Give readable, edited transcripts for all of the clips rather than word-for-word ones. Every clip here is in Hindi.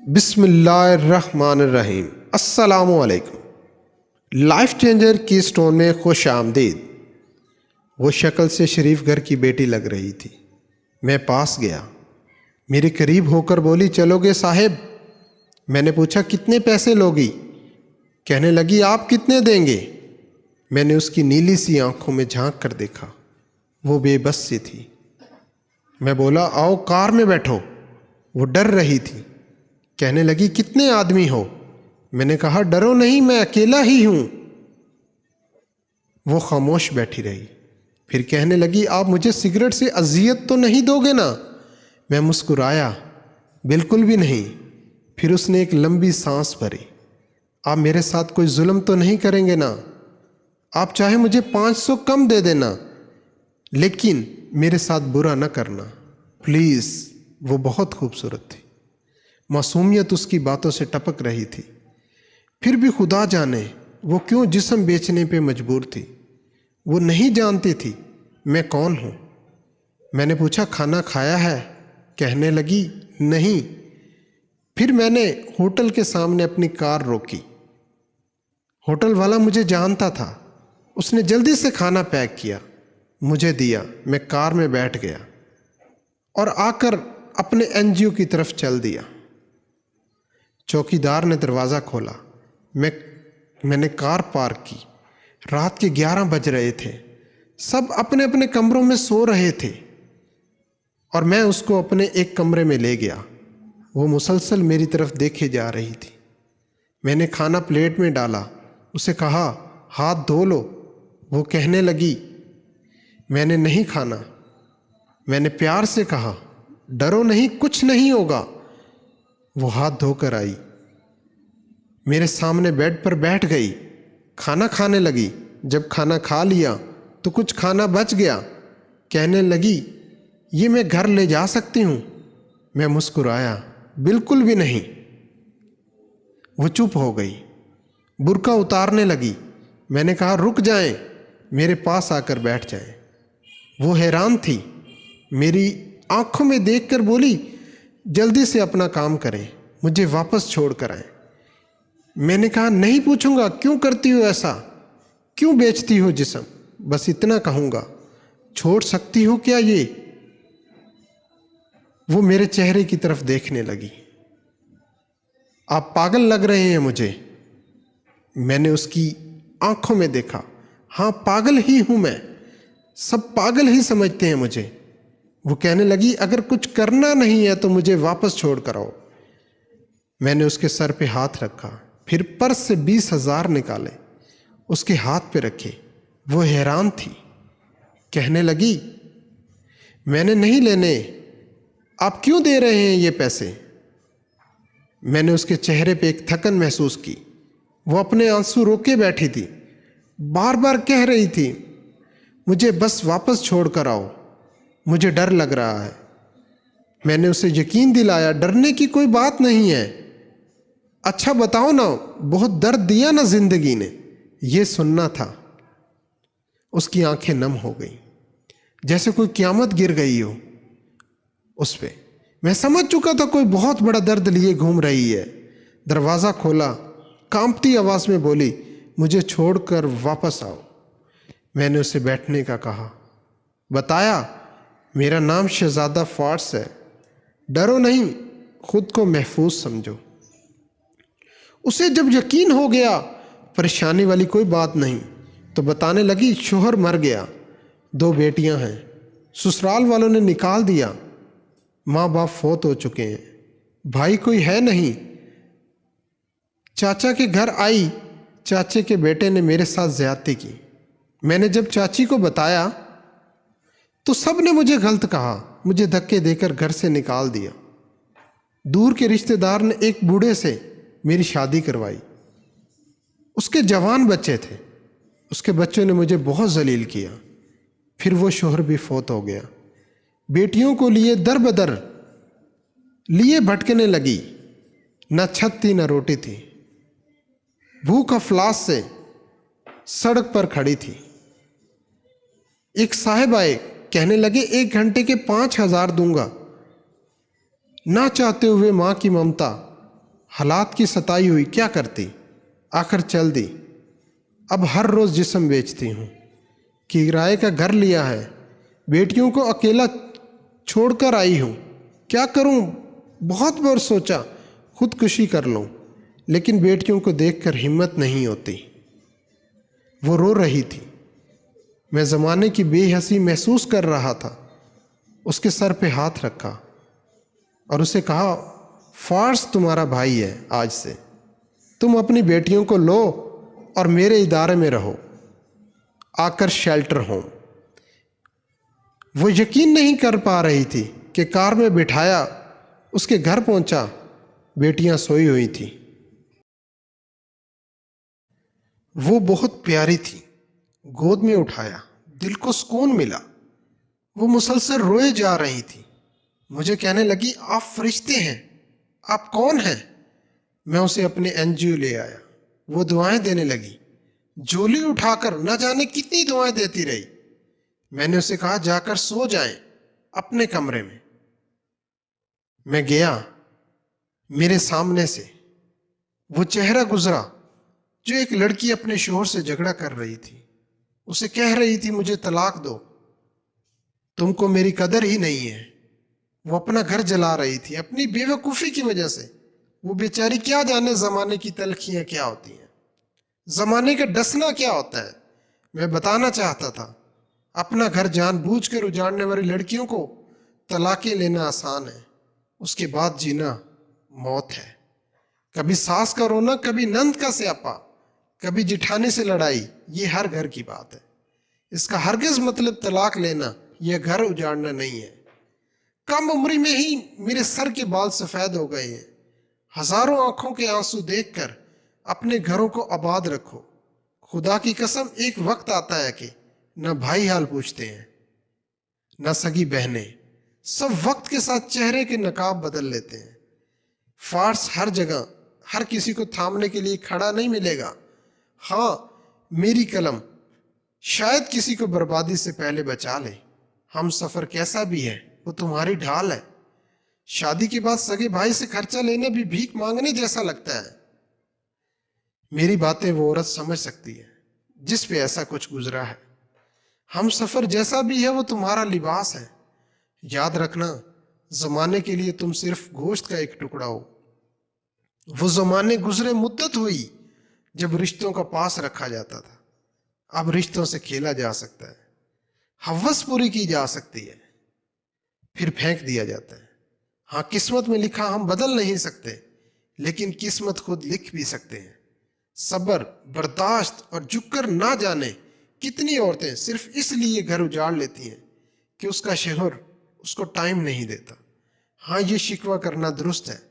बिस्मिल्लाहिर्रहमानिर्रहीम। अस्सलामुअलैकुम। लाइफ चेंजर की स्टोन में खुश आमदीद। वो शक्ल से शरीफ घर की बेटी लग रही थी। मैं पास गया, मेरे करीब होकर बोली, चलोगे साहिब? मैंने पूछा, कितने पैसे लोगी? कहने लगी, आप कितने देंगे? मैंने उसकी नीली सी आंखों में झांक कर देखा, वो बेबस सी थी। मैं बोला, आओ कार में बैठो। वो डर रही थी। कहने लगी, कितने आदमी हो? मैंने कहा, डरो नहीं, मैं अकेला ही हूं। वो खामोश बैठी रही। फिर कहने लगी, आप मुझे सिगरेट से अजियत तो नहीं दोगे ना? मैं मुस्कुराया, बिल्कुल भी नहीं। फिर उसने एक लंबी सांस भरी। आप मेरे साथ कोई जुल्म तो नहीं करेंगे ना? आप चाहे मुझे 500 कम दे देना, लेकिन मेरे साथ बुरा न करना प्लीज़। वो बहुत खूबसूरत थी। मासूमियत उसकी बातों से टपक रही थी। फिर भी खुदा जाने वो क्यों जिस्म बेचने पे मजबूर थी। वो नहीं जानती थी मैं कौन हूँ। मैंने पूछा, खाना खाया है? कहने लगी, नहीं। फिर मैंने होटल के सामने अपनी कार रोकी। होटल वाला मुझे जानता था। उसने जल्दी से खाना पैक किया, मुझे दिया। मैं कार में बैठ गया और आकर अपने एनजीओ की तरफ चल दिया। चौकीदार ने दरवाज़ा खोला। मैंने कार पार्क की। रात के 11 बज रहे थे। सब अपने अपने कमरों में सो रहे थे और मैं उसको अपने एक कमरे में ले गया। वो मुसलसल मेरी तरफ देखे जा रही थी। मैंने खाना प्लेट में डाला, उसे कहा, हाथ धो लो। वो कहने लगी, मैंने नहीं खाना। मैंने प्यार से कहा, डरो नहीं, कुछ नहीं होगा। वो हाथ धोकर आई, मेरे सामने बेड पर बैठ गई, खाना खाने लगी। जब खाना खा लिया तो कुछ खाना बच गया। कहने लगी, ये मैं घर ले जा सकती हूँ? मैं मुस्कुराया, बिल्कुल भी नहीं। वो चुप हो गई, बुर्का उतारने लगी। मैंने कहा, रुक जाएं, मेरे पास आकर बैठ जाएं। वो हैरान थी। मेरी आंखों में देखकर बोली, जल्दी से अपना काम करें, मुझे वापस छोड़ कर आए। मैंने कहा, नहीं पूछूंगा क्यों करती हो ऐसा, क्यों बेचती हो जिस्म, बस इतना कहूंगा, छोड़ सकती हो क्या ये? वो मेरे चेहरे की तरफ देखने लगी। आप पागल लग रहे हैं मुझे। मैंने उसकी आंखों में देखा। हाँ, पागल ही हूं मैं, सब पागल ही समझते हैं मुझे। वो कहने लगी, अगर कुछ करना नहीं है तो मुझे वापस छोड़ कर आओ। मैंने उसके सर पे हाथ रखा, फिर पर्स से 20,000 निकाले, उसके हाथ पे रखे। वो हैरान थी। कहने लगी, मैंने नहीं लेने, आप क्यों दे रहे हैं ये पैसे? मैंने उसके चेहरे पे एक थकन महसूस की। वो अपने आंसू रोके बैठी थी, बार बार कह रही थी, मुझे बस वापस छोड़ कर आओ, मुझे डर लग रहा है। मैंने उसे यकीन दिलाया, डरने की कोई बात नहीं है। अच्छा बताओ ना, बहुत दर्द दिया ना जिंदगी ने? ये सुनना था। उसकी आंखें नम हो गई, जैसे कोई क़यामत गिर गई हो उस पे। मैं समझ चुका था कोई बहुत बड़ा दर्द लिए घूम रही है। दरवाज़ा खोला, कांपती आवाज़ में बोली, मुझे छोड़कर वापस आओ। मैंने उसे बैठने का कहा, बताया, मेरा नाम शहजादा फार्स है, डरो नहीं, खुद को महफूज समझो। उसे जब यकीन हो गया परेशानी वाली कोई बात नहीं, तो बताने लगी, शोहर मर गया, 2 बेटियां हैं, ससुराल वालों ने निकाल दिया, माँ बाप फौत हो चुके हैं, भाई कोई है नहीं। चाचा के घर आई, चाचे के बेटे ने मेरे साथ ज्यादती की। मैंने जब चाची को बताया तो सब ने मुझे गलत कहा, मुझे धक्के देकर घर से निकाल दिया। दूर के रिश्तेदार ने एक बूढ़े से मेरी शादी करवाई। उसके जवान बच्चे थे, उसके बच्चों ने मुझे बहुत जलील किया। फिर वो शोहर भी फौत हो गया। बेटियों को लिए दर बदर लिए भटकने लगी, न छत थी न रोटी थी, भूख अफलास से सड़क पर खड़ी थी। एक साहब आए, कहने लगे, 1 घंटे के 5,000 दूंगा। ना चाहते हुए माँ की ममता हालात की सताई हुई क्या करती, आखिर चल दी। अब हर रोज़ जिस्म बेचती हूँ, किराए का घर लिया है, बेटियों को अकेला छोड़कर आई हूँ। क्या करूँ, बहुत बार सोचा खुदकुशी कर लूँ, लेकिन बेटियों को देखकर हिम्मत नहीं होती। वो रो रही थी। मैं ज़माने की बेहसी महसूस कर रहा था। उसके सर पे हाथ रखा और उसे कहा, फार्स तुम्हारा भाई है, आज से तुम अपनी बेटियों को लो और मेरे इदारे में रहो, आकर शेल्टर होम। वो यकीन नहीं कर पा रही थी कि कार में बिठाया, उसके घर पहुंचा, बेटियां सोई हुई थी। वो बहुत प्यारी थी। गोद में उठाया, दिल को सुकून मिला। वो मुसलसल रोए जा रही थी। मुझे कहने लगी, आप फरिश्ते हैं, आप कौन हैं? मैं उसे अपने एनजीओ ले आया। वो दुआएं देने लगी, झोली उठाकर न जाने कितनी दुआएं देती रही। मैंने उसे कहा, जाकर सो जाएं अपने कमरे में। मैं गया। मेरे सामने से वो चेहरा गुजरा जो एक लड़की अपने शोहर से झगड़ा कर रही थी। उसे कह रही थी, मुझे तलाक दो, तुमको मेरी कदर ही नहीं है। वो अपना घर जला रही थी अपनी बेवकूफ़ी की वजह से। वो बेचारी क्या जाने ज़माने की तलखियाँ क्या होती हैं, ज़माने का डसना क्या होता है। मैं बताना चाहता था, अपना घर जानबूझकर उजाड़ने वाली लड़कियों को तलाक़ें लेना आसान है, उसके बाद जीना मौत है। कभी सास का रोना, कभी नंद का स्यापा, कभी जिठानी से लड़ाई, ये हर घर की बात है। इसका हरगिज़ मतलब तलाक लेना यह घर उजाड़ना नहीं है। कम उम्री में ही मेरे सर के बाल सफ़ेद हो गए हैं। हजारों आंखों के आंसू देखकर अपने घरों को आबाद रखो। खुदा की कसम, एक वक्त आता है कि न भाई हाल पूछते हैं, न सगी बहनें, सब वक्त के साथ चेहरे के नकाब बदल लेते हैं। फार्स हर जगह हर किसी को थामने के लिए खड़ा नहीं मिलेगा। हाँ, मेरी कलम शायद किसी को बर्बादी से पहले बचा ले। हम सफ़र कैसा भी है, वो तुम्हारी ढाल है। शादी के बाद सगे भाई से खर्चा लेना भी भीख मांगने जैसा लगता है। मेरी बातें वो औरत समझ सकती है जिस पे ऐसा कुछ गुजरा है। हम सफ़र जैसा भी है, वो तुम्हारा लिबास है। याद रखना, ज़माने के लिए तुम सिर्फ गोश्त का एक टुकड़ा हो। वो ज़माने गुजरे, मुद्दत हुई जब रिश्तों का पास रखा जाता था। अब रिश्तों से खेला जा सकता है, हवस पूरी की जा सकती है, फिर फेंक दिया जाता है। हाँ, किस्मत में लिखा हम बदल नहीं सकते, लेकिन किस्मत खुद लिख भी सकते हैं। सब्र, बर्दाश्त और झुककर ना जाने कितनी औरतें सिर्फ इसलिए घर उजाड़ लेती हैं कि उसका शोहर उसको टाइम नहीं देता। हाँ, ये शिकवा करना दुरुस्त है,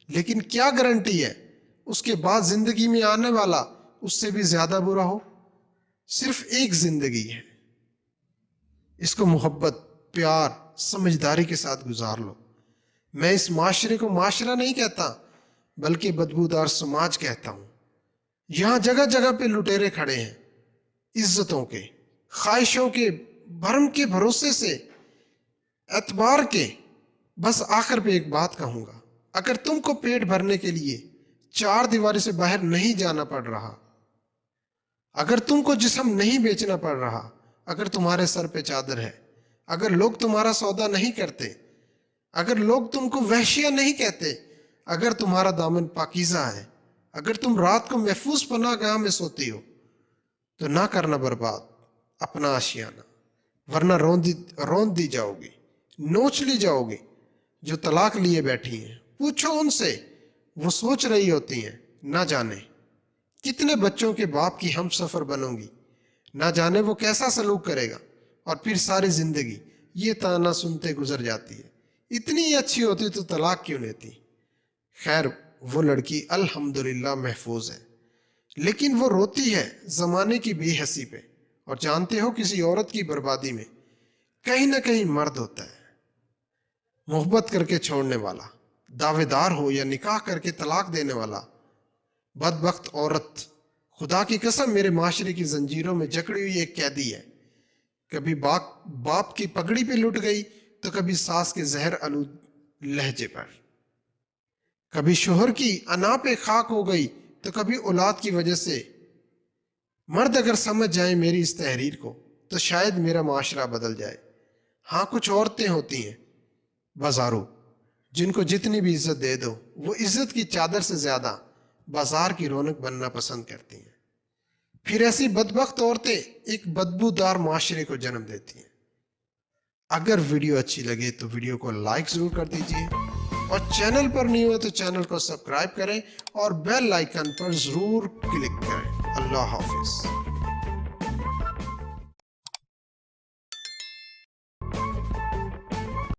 लेकिन क्या गारंटी है उसके बाद जिंदगी में आने वाला उससे भी ज्यादा बुरा हो। सिर्फ एक जिंदगी है, इसको मोहब्बत, प्यार, समझदारी के साथ गुजार लो। मैं इस माशरे को माशरा नहीं कहता, बल्कि बदबूदार समाज कहता हूँ। यहाँ जगह जगह पे लुटेरे खड़े हैं, इज्जतों के, ख्वाहिशों के, भरम के भरोसे से, एतबार के। बस आखिर पे एक बात कहूँगा, अगर तुमको पेट भरने के लिए चार दीवारी से बाहर नहीं जाना पड़ रहा, अगर तुमको जिस्म नहीं बेचना पड़ रहा, अगर तुम्हारे सर पे चादर है, अगर लोग तुम्हारा सौदा नहीं करते, अगर लोग तुमको वहशिया नहीं कहते, अगर तुम्हारा दामन पाकीज़ा है, अगर तुम रात को महफूज पनाहगाह में सोती हो, तो ना करना बर्बाद अपना आशियाना, वरना रोंद दी जाओगी, नोच ली जाओगी। जो तलाक लिए बैठी हैं, पूछो उनसे, वो सोच रही होती हैं, ना जाने कितने बच्चों के बाप की हम सफ़र बनूंगी, ना जाने वो कैसा सलूक करेगा, और फिर सारी जिंदगी ये ताना सुनते गुजर जाती है, इतनी अच्छी होती तो तलाक क्यों लेती। खैर, वो लड़की अल्हम्दुलिल्लाह महफूज है, लेकिन वो रोती है ज़माने की बेहसी पे। और जानते हो, किसी औरत की बर्बादी में कहीं ना कहीं मर्द होता है। मोहब्बत करके छोड़ने वाला, दावेदार हो या निकाह करके तलाक देने वाला, बदबख्त औरत खुदा की कसम मेरे माशरे की जंजीरों में जकड़ी हुई एक कैदी है। कभी बाप की पगड़ी पे लुट गई, तो कभी सास के जहर आलूद लहजे पर। कभी शोहर की अना पे खाक हो गई तो कभी औलाद की वजह से। मर्द अगर समझ जाए मेरी इस तहरीर को तो शायद मेरा माशरा बदल जाए। हाँ, कुछ औरतें होती हैं बाजारू, जिनको जितनी भी इज्जत दे दो वो इज्जत की चादर से ज्यादा बाजार की रौनक बनना पसंद करती हैं। फिर ऐसी बदबख्त औरतें एक बदबूदार माशरे को जन्म देती हैं। अगर वीडियो अच्छी लगे तो वीडियो को लाइक जरूर कर दीजिए और चैनल पर नहीं हो तो चैनल को सब्सक्राइब करें और बेल आइकन पर जरूर क्लिक करें। अल्लाह हाफिज।